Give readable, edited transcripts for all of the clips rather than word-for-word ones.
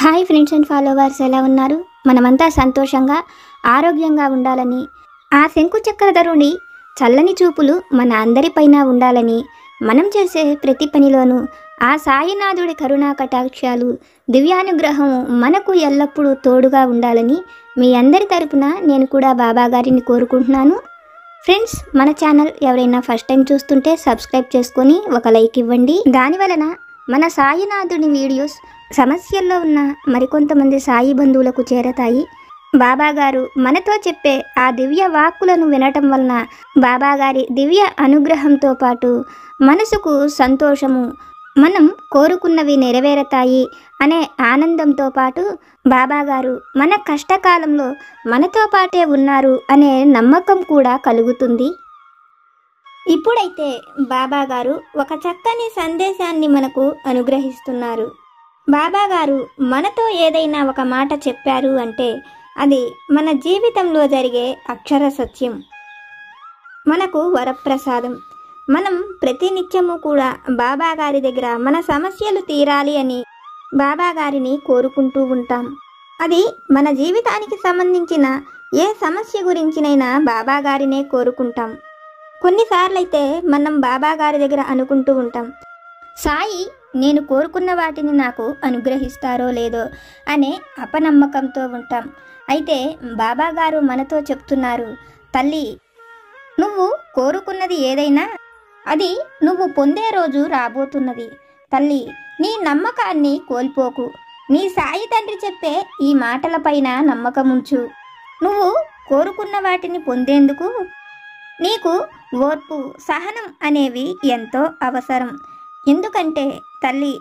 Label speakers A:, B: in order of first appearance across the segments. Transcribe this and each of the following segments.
A: Hi friends and followers, ఎలా ఉన్నారు? మనమంతా సంతోషంగా ఆరోగ్యంగా ఉండాలని, ఆ శంకు చక్రధరుని చల్లని చూపులు మన అందరిపైన ఉండాలని, మనం చేసే ప్రతి పనిలోనూ ఆ సాయినాథుడి కరుణా కటాక్షాలు, దివ్యానుగ్రహం మనకు ఎల్లప్పుడూ తోడుగా ఉండాలని మీ అందరి తరపున నేను కూడా బాబా గారిని కోరుకుంటున్నాను. ఫ్రెండ్స్, మన ఛానల్ ఎవరైనా ఫస్ట్ టైం చూస్తుంటే సబ్స్క్రైబ్ చేసుకొని ఒక లైక్ ఇవ్వండి. దానివలన మన సాయినాథుని వీడియోస్ సమస్యల్లో ఉన్న మరికొంతమంది సాయి బంధువులకు చేరతాయి. బాబాగారు మనతో చెప్పే ఆ దివ్య వాక్కులను వినటం వలన బాబాగారి దివ్య అనుగ్రహంతో పాటు మనసుకు సంతోషము, మనం కోరుకున్నవి నెరవేరతాయి అనే ఆనందంతో పాటు బాబాగారు మన కష్టకాలంలో మనతో పాటే ఉన్నారు అనే నమ్మకం కూడా కలుగుతుంది. ఇప్పుడైతే బాబాగారు ఒక చక్కని సందేశాన్ని మనకు అనుగ్రహిస్తున్నారు. బాబాగారు మనతో ఏదైనా ఒక మాట చెప్పారు అంటే అది మన జీవితంలో జరిగే అక్షర సత్యం, మనకు వరప్రసాదం. మనం ప్రతినిత్యము కూడా బాబాగారి దగ్గర మన సమస్యలు తీరాలి అని బాబాగారిని కోరుకుంటూ ఉంటాం. అది మన జీవితానికి సంబంధించిన ఏ సమస్య గురించినైనా బాబాగారినే కోరుకుంటాం. కొన్నిసార్లైతే మనం బాబాగారి దగ్గర అనుకుంటూ ఉంటాం, సాయి నేను కోరుకున్న వాటిని నాకు అనుగ్రహిస్తారో లేదో అనే అపనమ్మకంతో ఉంటాం. అయితే బాబాగారు మనతో చెప్తున్నారు, తల్లి, నువ్వు కోరుకున్నది ఏదైనా అది నువ్వు పొందే రోజు రాబోతున్నది. తల్లి, నీ నమ్మకాన్ని కోల్పోకు. నీ సాయి తండ్రి చెప్పే ఈ మాటలపైన నమ్మకముంచు. నువ్వు కోరుకున్న వాటిని పొందేందుకు నీకు ఓర్పు, సహనం అనేవి ఎంతో అవసరం. ఎందుకంటే తల్లి,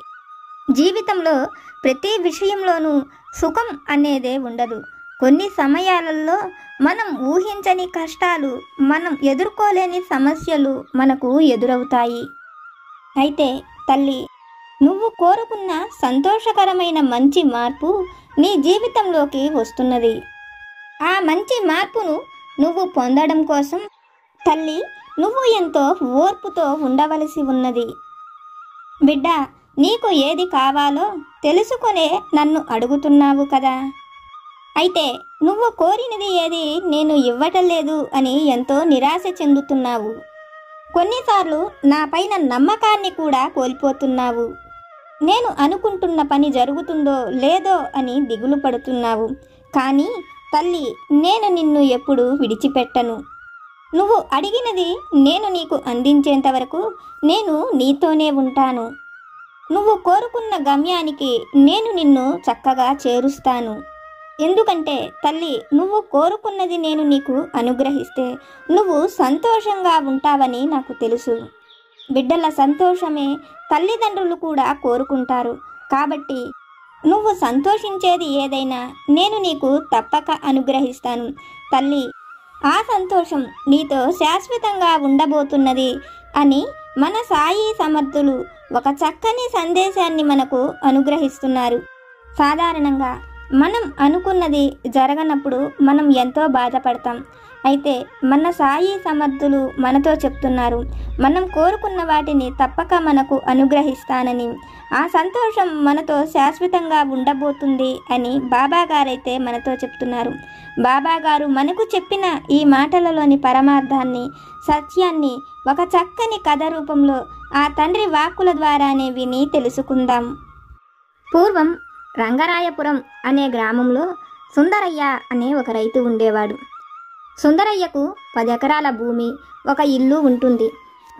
A: జీవితంలో ప్రతి విషయంలోనూ సుఖం అనేదే ఉండదు. కొన్ని సమయాలలో మనం ఊహించని కష్టాలు, మనం ఎదుర్కోలేని సమస్యలు మనకు ఎదురవుతాయి. అయితే తల్లి, నువ్వు కోరుకున్న సంతోషకరమైన మంచి మార్పు నీ జీవితంలోకి వస్తున్నది. ఆ మంచి మార్పును నువ్వు పొందడం కోసం తల్లి, నువ్వు ఎంతో ఓర్పుతో ఉండవలసి ఉన్నది. బిడ్డ, నీకు ఏది కావాలో తెలుసుకొనే నన్ను అడుగుతున్నావు కదా. అయితే నువ్వు కోరినది ఏది నేను ఇవ్వటం లేదు అని ఎంతో నిరాశ చెందుతున్నావు. కొన్నిసార్లు నా పైన నమ్మకాన్ని కూడా కోల్పోతున్నావు. నేను అనుకుంటున్న పని జరుగుతుందో లేదో అని దిగులు పడుతున్నావు. కానీ తల్లి, నేను నిన్ను ఎప్పుడూ విడిచిపెట్టను. నువ్వు అడిగినది నేను నీకు అందించేంత వరకు నేను నీతోనే ఉంటాను. నువ్వు కోరుకున్న గమ్యానికి నేను నిన్ను చక్కగా చేరుస్తాను. ఎందుకంటే తల్లి, నువ్వు కోరుకున్నది నేను నీకు అనుగ్రహిస్తే నువ్వు సంతోషంగా ఉంటావని నాకు తెలుసు. బిడ్డల సంతోషమే తల్లిదండ్రులు కూడా కోరుకుంటారు. కాబట్టి నువ్వు సంతోషించేది ఏదైనా నేను నీకు తప్పక అనుగ్రహిస్తాను. తల్లి, ఆ సంతోషం నీతో శాశ్వతంగా ఉండబోతున్నది అని మన సాయి సమర్థులు ఒక చక్కని సందేశాన్ని మనకు అనుగ్రహిస్తున్నారు. సాధారణంగా మనం అనుకున్నది జరగనప్పుడు మనం ఎంతో బాధపడతాం. అయితే మన సాయి సమర్థులు మనతో చెప్తున్నారు, మనం కోరుకున్న వాటిని తప్పక మనకు అనుగ్రహిస్తానని, ఆ సంతోషం మనతో శాశ్వతంగా ఉండబోతుంది అని బాబాగారైతే మనతో చెప్తున్నారు. బాబాగారు మనకు చెప్పిన ఈ మాటలలోని పరమార్థాన్ని, సత్యాన్ని ఒక చక్కని కథ రూపంలో ఆ తండ్రి వాక్కుల ద్వారానే విని తెలుసుకుందాం. పూర్వం రంగరాయపురం అనే గ్రామంలో సుందరయ్య అనే ఒక రైతు ఉండేవాడు. సుందరయ్యకు 10 ఎకరాల భూమి, ఒక ఇల్లు ఉంటుంది.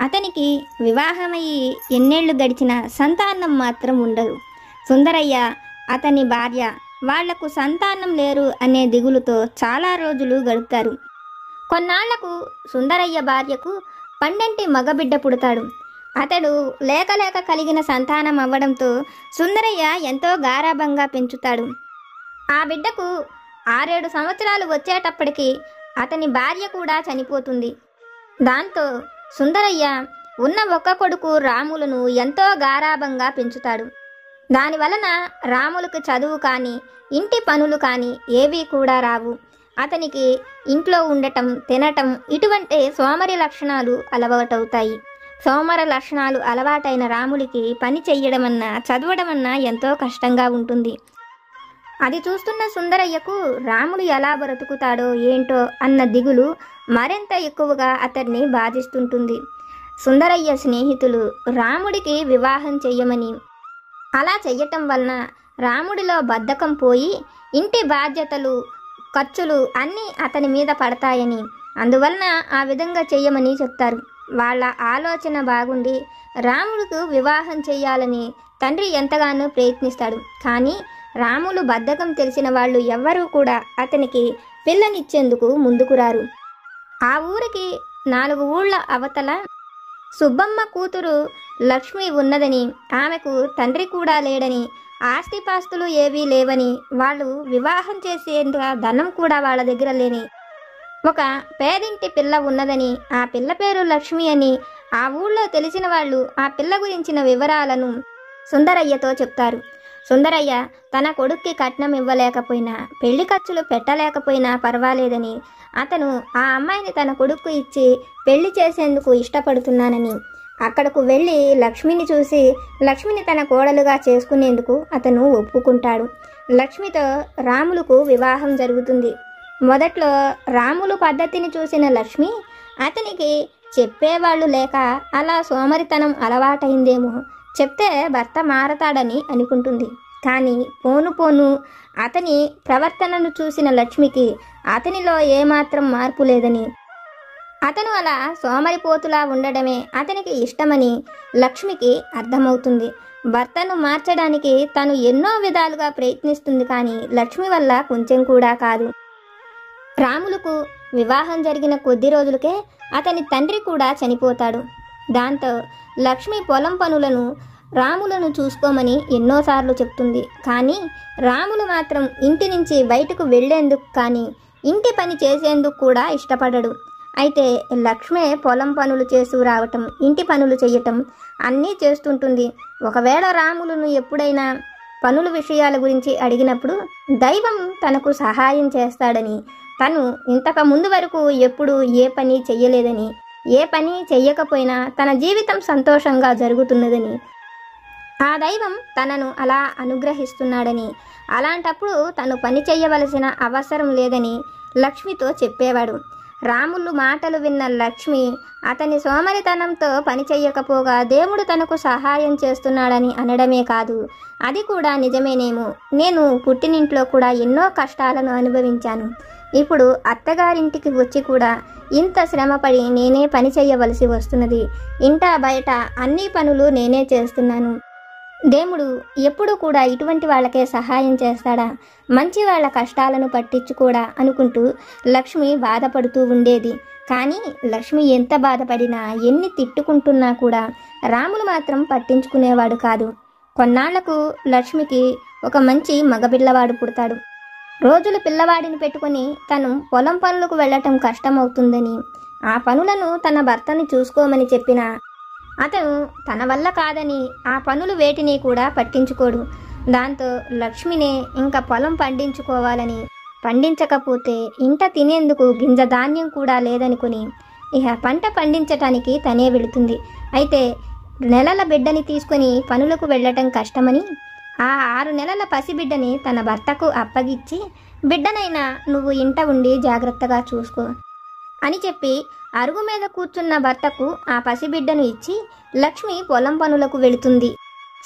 A: అతనికి వివాహమయ్యి ఎన్నేళ్లు గడిచినా సంతానం మాత్రం ఉండదు. సుందరయ్య, అతని భార్య వాళ్లకు సంతానం లేరు అనే దిగులుతో చాలా రోజులు గడుపుతారు. కొన్నాళ్లకు సుందరయ్య భార్యకు పండంటి మగబిడ్డ పుడతాడు. అతడు లేక లేక కలిగిన సంతానం అవ్వడంతో సుందరయ్య ఎంతో గారాబంగా పెంచుతాడు. ఆ బిడ్డకు 6-7 సంవత్సరాలు వచ్చేటప్పటికి అతని భార్య కూడా చనిపోతుంది. దాంతో సుందరయ్య ఉన్న ఒక్క కొడుకు రాములను ఎంతో గారాబంగా పెంచుతాడు. దానివలన రాములకు చదువు కానీ ఇంటి పనులు కానీ ఏవీ కూడా రావు. అతనికి ఇంట్లో ఉండటం, తినటం ఇటువంటి సోమరి లక్షణాలు అలవాటవుతాయి. సోమర లక్షణాలు అలవాటైన రాముడికి పని చెయ్యడమన్నా చదవడమన్నా ఎంతో కష్టంగా ఉంటుంది. అది చూస్తున్న సుందరయ్యకు రాముడు ఎలా బ్రతుకుతాడో ఏంటో అన్న దిగులు మరింత ఎక్కువగా అతన్ని బాధిస్తుంటుంది. సుందరయ్య స్నేహితులు రాముడికి వివాహం చెయ్యమని, అలా చెయ్యటం వలన రాముడిలో బద్ధకం పోయి ఇంటి బాధ్యతలు ఖర్చులు అన్నీ అతని మీద పడతాయని, అందువలన ఆ విధంగా చెయ్యమని చెప్తారు. వాళ్ళ ఆలోచన బాగుండి రాముడికి వివాహం చెయ్యాలని తండ్రి ఎంతగానో ప్రయత్నిస్తాడు. కానీ రాములు బద్ధకం తెలిసిన వాళ్ళు ఎవ్వరూ కూడా అతనికి పిల్లనిచ్చేందుకు ముందుకు రారు. ఆ ఊరికి 4 ఊళ్ళ అవతల సుబ్బమ్మ కూతురు లక్ష్మి ఉన్నదని, ఆమెకు తండ్రి కూడా లేడని, ఆస్తిపాస్తులు ఏవీ లేవని, వాళ్ళు వివాహం చేసేందుకు ధనం కూడా వాళ్ళ దగ్గర లేని ఒక పేదింటి పిల్ల ఉన్నదని, ఆ పిల్ల పేరు లక్ష్మి అని ఆ ఊళ్ళో తెలిసిన వాళ్ళు ఆ పిల్ల గురించిన వివరాలను సుందరయ్యతో చెప్తారు. సుందరయ్య తన కొడుక్కి కట్నం ఇవ్వలేకపోయినా, పెళ్లి ఖర్చులు పెట్టలేకపోయినా పర్వాలేదని, అతను ఆ అమ్మాయిని తన కొడుక్కు ఇచ్చి పెళ్లి చేసేందుకు ఇష్టపడుతున్నానని, అక్కడకు వెళ్ళి లక్ష్మిని చూసి లక్ష్మిని తన కోడలుగా చేసుకునేందుకు అతను ఒప్పుకుంటాడు. లక్ష్మితో రాములకు వివాహం జరుగుతుంది. మొదట్లో రాములు పద్ధతిని చూసిన లక్ష్మి అతనికి చెప్పేవాళ్ళు లేక అలా సోమరితనం అలవాటైందేమో, చెప్తే భర్త మారతాడని అనుకుంటుంది. కానీ పోను పోను అతని ప్రవర్తనను చూసిన లక్ష్మికి అతనిలో ఏమాత్రం మార్పు లేదని, అతను అలా సోమరిపోతులా ఉండడమే అతనికి ఇష్టమని లక్ష్మికి అర్థమవుతుంది. భర్తను మార్చడానికి తను ఎన్నో విధాలుగా ప్రయత్నిస్తుంది, కానీ లక్ష్మి వల్ల కొంచెం కూడా కాదు. రాములకు వివాహం జరిగిన కొద్ది రోజులకే అతని తండ్రి కూడా చనిపోతాడు. దాంతో లక్ష్మి పొలం పనులను రాములను చూసుకోమని ఎన్నోసార్లు చెప్తుంది. కానీ రాములు మాత్రం ఇంటి నుంచి బయటకు వెళ్లేందుకు కానీ ఇంటి పని చేసేందుకు కూడా ఇష్టపడడు. అయితే లక్ష్మే పొలం పనులు చేస్తూ రావటం, ఇంటి పనులు చేయటం అన్నీ చేస్తుంటుంది. ఒకవేళ రాములను ఎప్పుడైనా పనుల విషయాల గురించి అడిగినప్పుడు దైవం తనకు సహాయం చేస్తాడని, తను ఇంతకు ముందు వరకు ఎప్పుడూ ఏ పని చెయ్యలేదని, ఏ పని చెయ్యకపోయినా తన జీవితం సంతోషంగా జరుగుతున్నదని, ఆ దైవం తనను అలా అనుగ్రహిస్తున్నాడని, అలాంటప్పుడు తను పని చెయ్యవలసిన అవసరం లేదని లక్ష్మితో చెప్పేవాడు. రాములు మాటలు విన్న లక్ష్మి అతని సోమరితనంతో పని చెయ్యకపోగా దేవుడు తనకు సహాయం చేస్తున్నాడని అనడమే కాదు, అది కూడా నిజమేనేమో, నేను పుట్టినింట్లో కూడా ఎన్నో కష్టాలను అనుభవించాను, ఇప్పుడు అత్తగారింటికి వచ్చి కూడా ఇంత శ్రమపడి నేనే పని చెయ్యవలసి వస్తున్నది, ఇంట బయట అన్ని పనులు నేనే చేస్తున్నాను, దేవుడు ఎప్పుడు కూడా ఇటువంటి వాళ్ళకే సహాయం చేస్తాడా, మంచి వాళ్ళ కష్టాలను పట్టించుకోడా అనుకుంటూ లక్ష్మి బాధపడుతూ ఉండేది. కానీ లక్ష్మి ఎంత బాధపడినా, ఎన్ని తిట్టుకుంటున్నా కూడా రాములు మాత్రం పట్టించుకునేవాడు కాదు. కొన్నాళ్లకు లక్ష్మికి ఒక మంచి మగపిల్లవాడు పుడతాడు. రోజులు పిల్లవాడిని పెట్టుకుని తను పొలం పనులకు వెళ్ళటం కష్టమవుతుందని, ఆ పనులను తన భర్తని చూసుకోమని చెప్పినా అతను తన వల్ల కాదని ఆ పనులు వేటిని కూడా పట్టించుకోడు. దాంతో లక్ష్మినే ఇంకా పొలం పండించుకోవాలని, పండించకపోతే ఇంట తినేందుకు గింజ ధాన్యం కూడా లేదనుకుని ఇక పంట పండించటానికి తనే వెళుతుంది. అయితే నెలల బిడ్డని తీసుకుని పనులకు వెళ్ళటం కష్టమని ఆ 6 నెలల పసిబిడ్డని తన భర్తకు అప్పగిచ్చి, బిడ్డనైనా నువ్వు ఇంట ఉండి జాగ్రత్తగా చూసుకో అని చెప్పి అరుగు మీద కూర్చున్న భర్తకు ఆ పసిబిడ్డను ఇచ్చి లక్ష్మి పొలం పనులకు వెళుతుంది.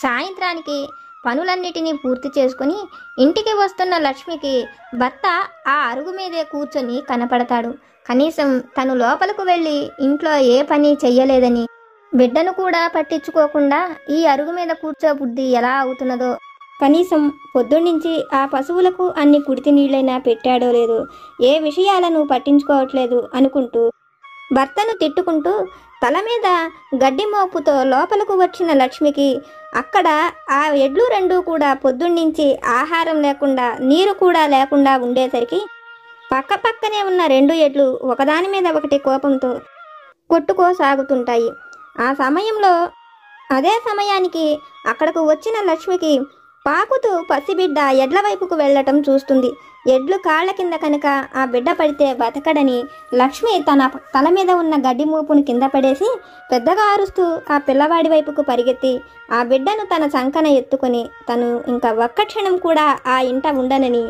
A: సాయంత్రానికి పనులన్నిటినీ పూర్తి చేసుకుని ఇంటికి వస్తున్న లక్ష్మికి భర్త ఆ అరుగు మీదే కూర్చొని కనపడతాడు. కనీసం తను లోపలకు వెళ్ళి ఇంట్లో ఏ పని చెయ్యలేదని, బిడ్డను కూడా పట్టించుకోకుండా ఈ అరుగు మీద కూర్చోబుద్ధి ఎలా అవుతున్నదో, కనీసం పొద్దున్నుంచి ఆ పశువులకు అన్ని కుడితి నీళ్ళైనా పెట్టాడో లేదో, ఏ విషయాలను పట్టించుకోవట్లేదు అనుకుంటూ భర్తను తిట్టుకుంటూ తల మీద గడ్డి మోపుతో లోపలకు వచ్చిన లక్ష్మికి అక్కడ ఆ ఎడ్లు 2 కూడా పొద్దున్నుంచి ఆహారం లేకుండా, నీరు కూడా లేకుండా ఉండేసరికి పక్క పక్కనే ఉన్న 2 ఎడ్లు ఒకదాని మీద ఒకటి కోపంతో కొట్టుకోసాగుతుంటాయి. ఆ సమయంలో అదే సమయానికి అక్కడకు వచ్చిన లక్ష్మికి పాకుతూ పసిబిడ్డ ఎడ్ల వైపుకు వెళ్ళటం చూస్తుంది. ఎడ్లు కాళ్ళ కింద కనుక ఆ బిడ్డ పడితే బతకడని లక్ష్మి తన తల మీద ఉన్న గడ్డి మూపును కింద పడేసి పెద్దగా అరుస్తూ ఆ పిల్లవాడి వైపుకు పరిగెత్తి ఆ బిడ్డను తన చంకన ఎత్తుకొని తను ఇంకా ఒక్క క్షణం కూడా ఆ ఇంట ఉండనని,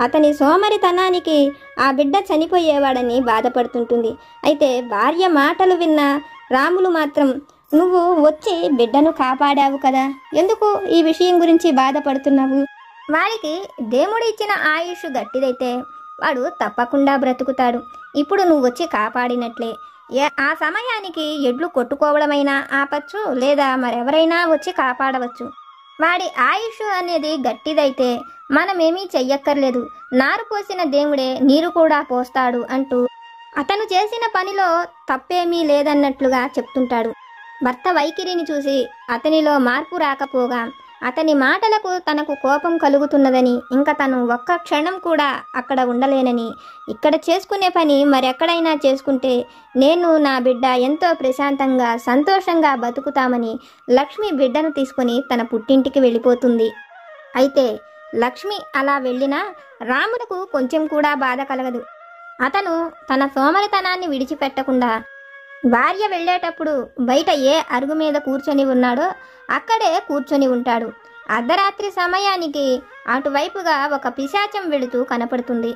A: అతని సోమరితనానికి ఆ బిడ్డ చనిపోయేవాడని బాధపడుతుంటుంది. అయితే భార్య మాటలు విన్న రాములు మాత్రం, నువ్వు వచ్చి బిడ్డను కాపాడావు కదా, ఎందుకు ఈ విషయం గురించి బాధపడుతున్నావు? వాడికి దేవుడు ఇచ్చిన ఆయుష్ గట్టిదైతే వాడు తప్పకుండా బ్రతుకుతాడు. ఇప్పుడు నువ్వు వచ్చి కాపాడినట్లే. ఆ సమయానికి ఎడ్లు కొట్టుకోవడమైనా ఆపచ్చు, లేదా మరెవరైనా వచ్చి కాపాడవచ్చు. వాడి ఆయుష్ అనేది గట్టిదైతే మనమేమీ చెయ్యక్కర్లేదు, నారు పోసిన దేవుడే నీరు కూడా పోస్తాడు అంటూ అతను చేసిన పనిలో తప్పేమీ లేదన్నట్లుగా చెప్తుంటాడు. భర్త వైఖరిని చూసి అతనిలో మార్పు రాకపోగా అతని మాటలకు తనకు కోపం కలుగుతున్నదని, ఇంకా తను ఒక్క క్షణం కూడా అక్కడ ఉండలేనని, ఇక్కడ చేసుకునే పని మరెక్కడైనా చేసుకుంటే నేను నా బిడ్డ ఎంతో ప్రశాంతంగా సంతోషంగా బతుకుతామని లక్ష్మి బిడ్డను తీసుకుని తన పుట్టింటికి వెళ్ళిపోతుంది. అయితే లక్ష్మి అలా వెళ్ళినా రాములకు కొంచెం కూడా బాధ కలగదు. అతను తన సోమరితనాన్ని విడిచిపెట్టకుండా భార్య వెళ్ళేటప్పుడు బయట ఏ అరుగు మీద కూర్చొని ఉన్నాడో అక్కడే కూర్చొని ఉంటాడు. అర్ధరాత్రి సమయానికి అటువైపుగా ఒక పిశాచం వెళుతూ కనపడుతుంది.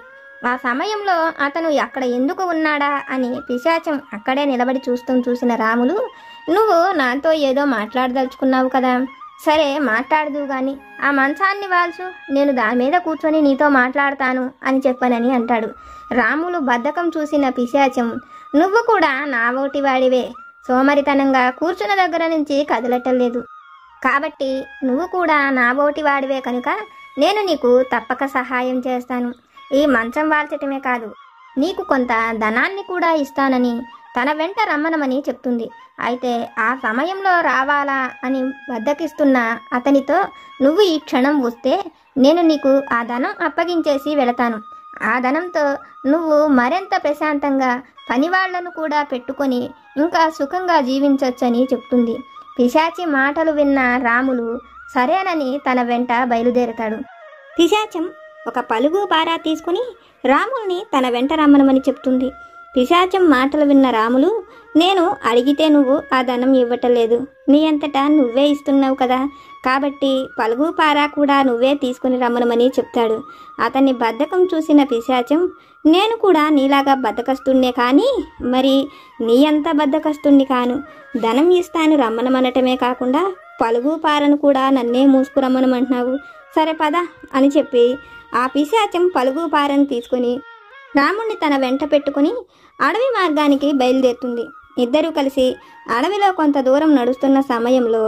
A: ఆ సమయంలో అతను అక్కడ ఎందుకు ఉన్నాడా అని పిశాచం అక్కడే నిలబడి చూసిన రాములు, నువ్వు నాతో ఏదో మాట్లాడదలుచుకున్నావు కదా, సరే మాట్లాడదు గాని ఆ మంచాన్ని వాల్చు, నేను దాని మీద కూర్చొని నీతో మాట్లాడతాను అని చెప్పనని అంటాడు. రాములు బద్ధకం చూసిన పిశాచం, నువ్వు కూడా నా ఓటి వాడివే, సోమరితనంగా కూర్చున్న దగ్గర నుంచి కదలటలేదు, కాబట్టి నువ్వు కూడా నా ఓటి వాడివే కనుక నేను నీకు తప్పక సహాయం చేస్తాను. ఈ మంచం వాల్చటమే కాదు, నీకు కొంత ధనాన్ని కూడా ఇస్తానని తన వెంట రమ్మనమని చెప్తుంది. అయితే ఆ సమయంలో రావాలా అని బద్దకిస్తున్న అతనితో, నువ్వు ఈ క్షణం వస్తే నేను నీకు ఆ ధనం అప్పగించేసి వెళతాను. ఆ ధనంతో నువ్వు మరింత ప్రశాంతంగా పనివాళ్లను కూడా పెట్టుకొని ఇంకా సుఖంగా జీవించొచ్చని చెప్తుంది. పిశాచి మాటలు విన్న రాములు సరేనని తన వెంట బయలుదేరతాడు. పిశాచం ఒక పలుగు పారా తీసుకుని రాముల్ని తన వెంట రమ్మనమని చెప్తుంది. పిశాచం మాటలు విన్న రాములు, నేను అడిగితే నువ్వు ఆ ధనం ఇవ్వటలేదు, నీ అంతటా నువ్వే ఇస్తున్నావు కదా, కాబట్టి పలుగు పారా కూడా నువ్వే తీసుకుని రమ్మనమని చెప్తాడు. అతన్ని బద్ధకం చూసిన పిశాచం, నేను కూడా నీలాగా బద్ధకస్తున్నే కానీ మరి నీ అంత బద్ధకస్తుణ్ణి కాను, ధనం ఇస్తాను రమ్మనమనటమే కాకుండా పలుగు పారను కూడా నన్నే మూసుకురమ్మనమంటున్నావు, సరే పద అని చెప్పి ఆ పిశాచం పలుగు పారను తీసుకుని రాముణ్ణి తన వెంట పెట్టుకుని అడవి మార్గానికి బయలుదేరుతుంది. ఇద్దరూ కలిసి అడవిలో కొంత దూరం నడుస్తున్న సమయంలో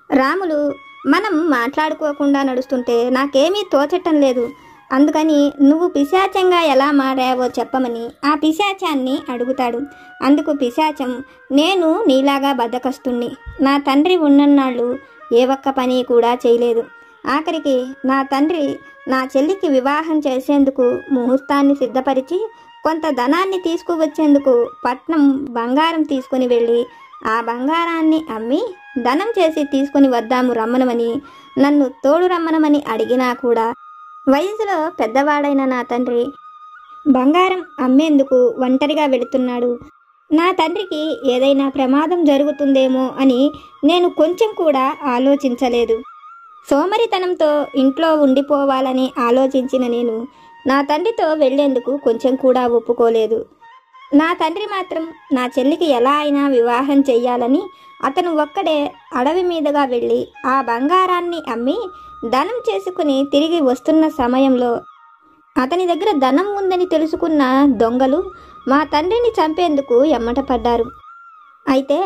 A: రాములు, మనం మాట్లాడుకోకుండా నడుస్తుంటే నాకేమీ తోచటం లేదు, అందుకని నువ్వు పిశాచంగా ఎలా మారావో చెప్పమని ఆ పిశాచాన్ని అడుగుతాడు. అందుకు పిశాచం, నేను నీలాగా బద్ధకస్తుణ్ణి, నా తండ్రి ఉన్నన్నాళ్ళు ఏ ఒక్క పని కూడా చేయలేదు, ఆఖరికి నా తండ్రి నా చెల్లికి వివాహం చేసేందుకు ముహూర్తాన్ని సిద్ధపరిచి కొంత ధనాన్ని తీసుకువచ్చేందుకు పట్నం బంగారం తీసుకుని వెళ్ళి ఆ బంగారాన్ని అమ్మి ధనం చేసి తీసుకుని వద్దాము రమ్మనమని నన్ను తోడు రమ్మనమని అడిగినా కూడా వయసులో పెద్దవాడైన నా తండ్రి బంగారం అమ్మేందుకు ఒంటరిగా వెళుతున్నాడు, నా తండ్రికి ఏదైనా ప్రమాదం జరుగుతుందేమో అని నేను కొంచెం కూడా ఆలోచించలేదు. సోమరితనంతో ఇంట్లో ఉండిపోవాలని ఆలోచించిన నేను నా తండ్రితో వెళ్లేందుకు కొంచెం కూడా ఒప్పుకోలేదు. నా తండ్రి మాత్రం నా చెల్లికి ఎలా అయినా వివాహం చెయ్యాలని అతను ఒక్కడే అడవి మీదుగా వెళ్ళి ఆ బంగారాన్ని అమ్మి ధనం చేసుకుని తిరిగి వస్తున్న సమయంలో అతని దగ్గర ధనం ఉందని తెలుసుకున్న దొంగలు మా తండ్రిని చంపేందుకు ఎమ్మట పడ్డారు. అయితే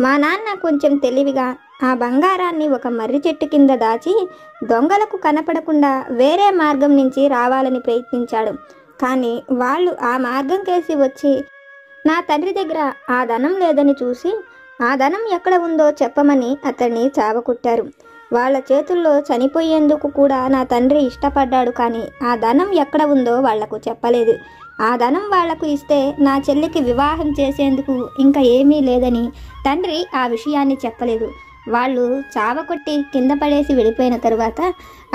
A: మా నాన్న కొంచెం తెలివిగా ఆ బంగారాన్ని ఒక మర్రి చెట్టు కింద దాచి దొంగలకు కనపడకుండా వేరే మార్గం నుంచి రావాలని ప్రయత్నించాడు. కానీ వాళ్ళు ఆ మార్గం కేసి వచ్చి నా తండ్రి దగ్గర ఆ ధనం లేదని చూసి ఆ ధనం ఎక్కడ ఉందో చెప్పమని అతన్ని చావకుట్టారు. వాళ్ళ చేతుల్లో చనిపోయేందుకు కూడా నా తండ్రి ఇష్టపడ్డాడు, కానీ ఆ ధనం ఎక్కడ ఉందో వాళ్లకు చెప్పలేదు. ఆ ధనం వాళ్లకు ఇస్తే నా చెల్లికి వివాహం చేసేందుకు ఇంకా ఏమీ లేదని తండ్రి ఆ విషయాన్ని చెప్పలేదు. వాళ్ళు చావకొట్టి కింద పడేసి వెళ్ళిపోయిన తరువాత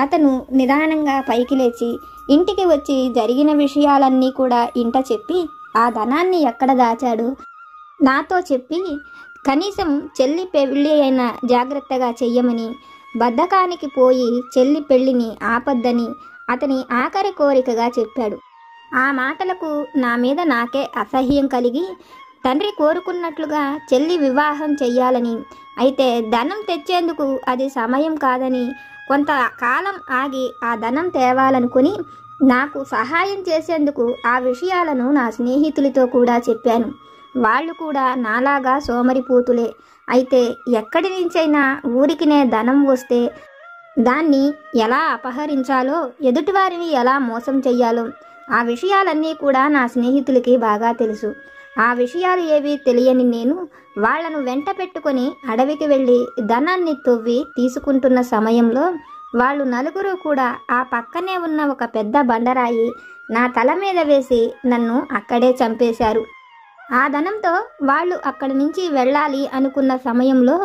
A: అతను నిదానంగా పైకి లేచి ఇంటికి వచ్చి జరిగిన విషయాలన్నీ కూడా ఇంట చెప్పి ఆ ధనాన్ని ఎక్కడ దాచాడు నాతో చెప్పి కనీసం చెల్లి పెళ్ళి అయినా జాగ్రత్తగా చెయ్యమని, బద్ధకానికి పోయి చెల్లి పెళ్లిని ఆపద్దని అతని ఆఖరి కోరికగా చెప్పాడు. ఆ మాటలకు నా మీద నాకే అసహ్యం కలిగి తండ్రి కోరుకున్నట్లుగా చెల్లి వివాహం చెయ్యాలని, అయితే ధనం తెచ్చేందుకు అది సమయం కాదని కొంతకాలం ఆగి ఆ ధనం తేవాలనుకుని నాకు సహాయం చేసేందుకు ఆ విషయాలను నా స్నేహితులతో కూడా చెప్పాను. వాళ్ళు కూడా నాలాగా సోమరిపోతులే. అయితే ఎక్కడి నుంచైనా ఊరికినే ధనం వస్తే దాన్ని ఎలా అపహరించాలో, ఎదుటివారిని ఎలా మోసం చెయ్యాలో ఆ విషయాలన్నీ కూడా నా స్నేహితులకి బాగా తెలుసు. ఆ విషయాలు ఏవీ తెలియని నేను వాళ్లను వెంట పెట్టుకొని అడవికి వెళ్ళి ధనాన్ని తవ్వి తీసుకుంటున్న సమయంలో వాళ్ళు నలుగురు కూడా ఆ పక్కనే ఉన్న ఒక పెద్ద బండరాయి నా తల మీద వేసి నన్ను అక్కడే చంపేశారు. ఆ ధనంతో వాళ్ళు అక్కడి నుంచి వెళ్ళాలి అనుకున్న సమయంలో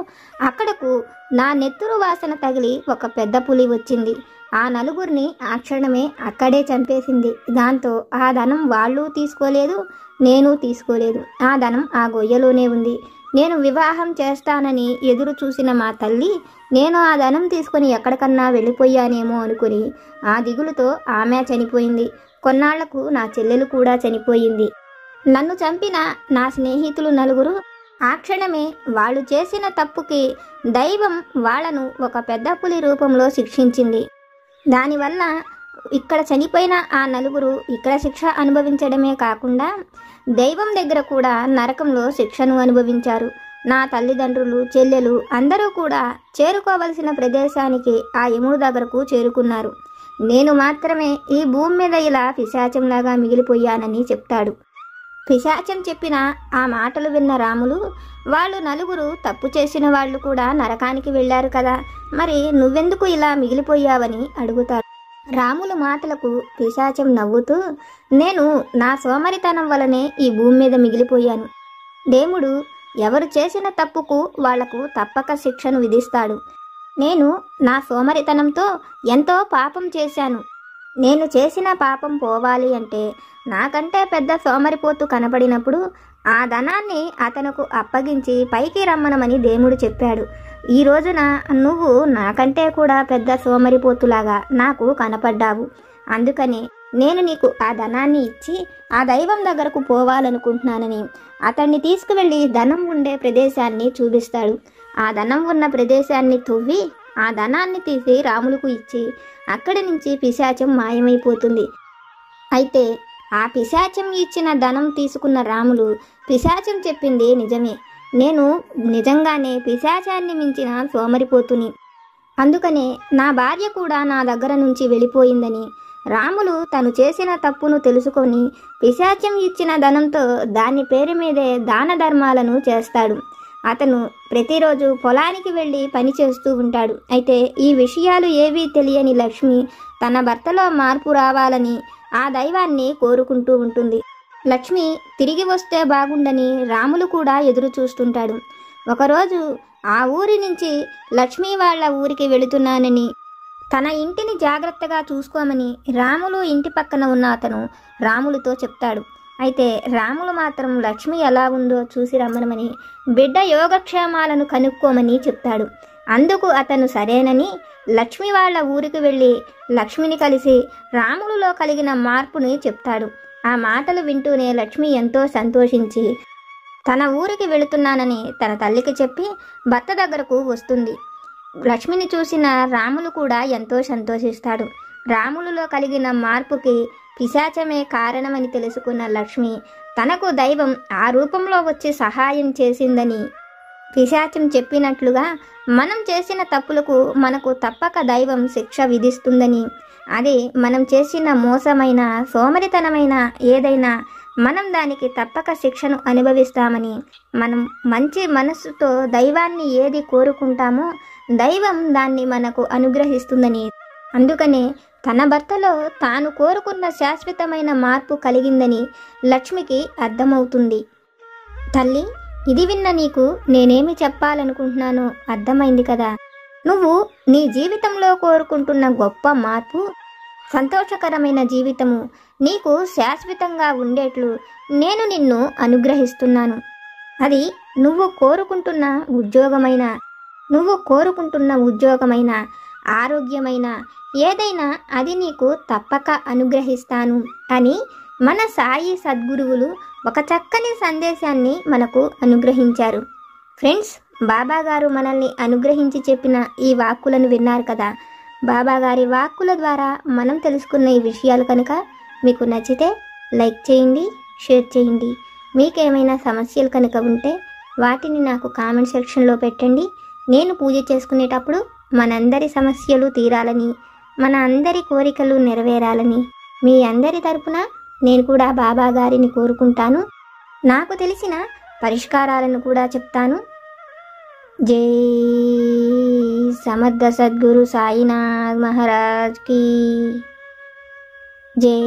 A: అక్కడకు నా నెత్తురు వాసన తగిలి ఒక పెద్ద పులి వచ్చింది. ఆ నలుగురిని ఆ క్షణమే అక్కడే చంపేసింది. దాంతో ఆ ధనం వాళ్ళు తీసుకోలేదు, నేను తీసుకోలేదు. ఆ ధనం ఆ గొయ్యలోనే ఉంది. నేను వివాహం చేస్తానని ఎదురు చూసిన మా తల్లి నేను ఆ ధనం తీసుకుని ఎక్కడికన్నా వెళ్ళిపోయానేమో అనుకుని ఆ దిగులుతో ఆమె చనిపోయింది. కొన్నాళ్లకు నా చెల్లెలు కూడా చనిపోయింది. నన్ను చంపిన నా స్నేహితులు నలుగురు ఆ క్షణమే వాళ్ళు చేసిన తప్పుకి దైవం వాళ్లను ఒక పెద్ద పులి రూపంలో శిక్షించింది. దానివల్ల ఇక్కడ చనిపోయిన ఆ నలుగురు ఇక్కడ శిక్ష అనుభవించడమే కాకుండా దైవం దగ్గర కూడా నరకంలో శిక్షను అనుభవించారు. నా తల్లిదండ్రులు, చెల్లెలు అందరూ కూడా చేరుకోవలసిన ప్రదేశానికి ఆ యముడి దగ్గరకు చేరుకున్నారు. నేను మాత్రమే ఈ భూమి మీద ఇలా పిశాచంలాగా మిగిలిపోయానని చెప్తాడు. పిశాచం చెప్పిన ఆ మాటలు విన్న రాములు, వాళ్ళు నలుగురు తప్పు చేసిన వాళ్ళు కూడా నరకానికి వెళ్ళారు కదా, మరి నువ్వెందుకు ఇలా మిగిలిపోయావని అడుగుతాడు. రాములు మాటలకు పిశాచం నవ్వుతూ, నేను నా సోమరితనం వలనే ఈ భూమి మీద మిగిలిపోయాను. దేవుడు ఎవరు చేసిన తప్పుకు వాళ్లకు తప్పక శిక్షను విధిస్తాడు. నేను నా సోమరితనంతో ఎంతో పాపం చేశాను. నేను చేసిన పాపం పోవాలి అంటే నాకంటే పెద్ద సోమరిపోతు కనపడినప్పుడు ఆ ధనాన్ని అతనుకు అప్పగించి పైకి రమ్మనమని దేవుడు చెప్పాడు. ఈ రోజున నువ్వు నాకంటే కూడా పెద్ద సోమరిపోతులాగా నాకు కనపడ్డావు. అందుకని నేను నీకు ఆ ధనాన్ని ఇచ్చి ఆ దైవం దగ్గరకు పోవాలనుకుంటున్నానని అతన్ని తీసుకువెళ్ళి ధనం ఉండే ప్రదేశాన్ని చూపిస్తాడు. ఆ ధనం ఉన్న ప్రదేశాన్ని తవ్వి ఆ ధనాన్ని తీసి రాములకు ఇచ్చి అక్కడి నుంచి పిశాచం మాయమైపోతుంది. అయితే ఆ పిశాచం ఇచ్చిన ధనం తీసుకున్న రాములు పిశాచం చెప్పింది నిజమే, నేను నిజంగానే పిశాచాన్ని మించిన సోమరిపోతుని, అందుకనే నా భార్య కూడా నా దగ్గర నుంచి వెళ్ళిపోయిందని రాములు తను చేసిన తప్పును తెలుసుకొని పిశాచం ఇచ్చిన ధనంతో దాని పేరు మీదే దాన ధర్మాలను చేస్తాడు. అతను ప్రతిరోజు పొలానికి వెళ్ళి పని చేస్తూ ఉంటాడు. అయితే ఈ విషయాలు ఏవీ తెలియని లక్ష్మి తన భర్తలో మార్పు రావాలని ఆ దైవాన్ని కోరుకుంటూ ఉంటుంది. లక్ష్మి తిరిగి వస్తే బాగుండని రాములు కూడా ఎదురు చూస్తుంటాడు. ఒకరోజు ఆ ఊరి నుంచి లక్ష్మి వాళ్ళ ఊరికి వెళుతున్నానని, తన ఇంటిని జాగ్రత్తగా చూసుకోమని రాములు ఇంటి పక్కన ఉన్న అతను రాములతో చెప్తాడు. అయితే రాములు మాత్రం లక్ష్మి ఎలా ఉందో చూసి రమ్మనమని, బిడ్డ యోగక్షేమాలను కనుక్కోమని చెప్తాడు. అందుకు అతను సరేనని లక్ష్మి వాళ్ళ ఊరికి వెళ్ళి లక్ష్మిని కలిసి రాములులో కలిగిన మార్పుని చెప్తాడు. ఆ మాటలు వింటూనే లక్ష్మి ఎంతో సంతోషించి తన ఊరికి వెళుతున్నానని తన తల్లికి చెప్పి భర్త దగ్గరకు వస్తుంది. లక్ష్మిని చూసిన రాములు కూడా ఎంతో సంతోషిస్తాడు. రాములులో కలిగిన మార్పుకి పిశాచమే కారణమని తెలుసుకున్న లక్ష్మి తనకు దైవం ఆ రూపంలో వచ్చి సహాయం చేసిందని, పిశాచం చెప్పినట్లుగా మనం చేసిన తప్పులకు మనకు తప్పక దైవం శిక్ష విధిస్తుందని, అది మనం చేసిన మోసమైన సోమరితనమైన ఏదైనా మనం దానికి తప్పక శిక్షను అనుభవిస్తామని, మనం మంచి మనస్సుతో దైవాన్ని ఏది కోరుకుంటామో దైవం దాన్ని మనకు అనుగ్రహిస్తుందని, అందుకనే తన భర్తలో తాను కోరుకున్న శాశ్వతమైన మార్పు కలిగిందని లక్ష్మికి అర్థమవుతుంది. తల్లి, ఇది విన్న నీకు నేనేమి చెప్పాలనుకుంటున్నానో అర్థమైంది కదా. నువ్వు నీ జీవితంలో కోరుకుంటున్న గొప్ప మార్పు, సంతోషకరమైన జీవితము నీకు శాశ్వతంగా ఉండేట్లు నేను నిన్ను అనుగ్రహిస్తున్నాను. అది నువ్వు కోరుకుంటున్న ఉద్యోగమైన ఆరోగ్యమైన ఏదైనా అది నీకు తప్పక అనుగ్రహిస్తాను అని మన సాయి సద్గురువులు ఒక చక్కని సందేశాన్ని మనకు అనుగ్రహించారు. ఫ్రెండ్స్, బాబాగారు మనల్ని అనుగ్రహించి చెప్పిన ఈ వాక్కులను విన్నారు కదా. బాబాగారి వాక్కుల ద్వారా మనం తెలుసుకున్న ఈ విషయాలు కనుక మీకు నచ్చితే లైక్ చేయండి, షేర్ చేయండి. మీకేమైనా సమస్యలు కనుక ఉంటే వాటిని నాకు కామెంట్ సెక్షన్లో పెట్టండి. నేను పూజ చేసుకునేటప్పుడు మనందరి సమస్యలు తీరాలని, మన అందరి కోరికలు నెరవేరాలని మీ అందరి తరపున నేను కూడా బాబా గారిని కోరుకుంటాను. నాకు తెలిసిన పరిష్కారాలను కూడా చెప్తాను. జై సమర్థ సద్గురు సాయినాథ్ మహారాజ్ కీ జై.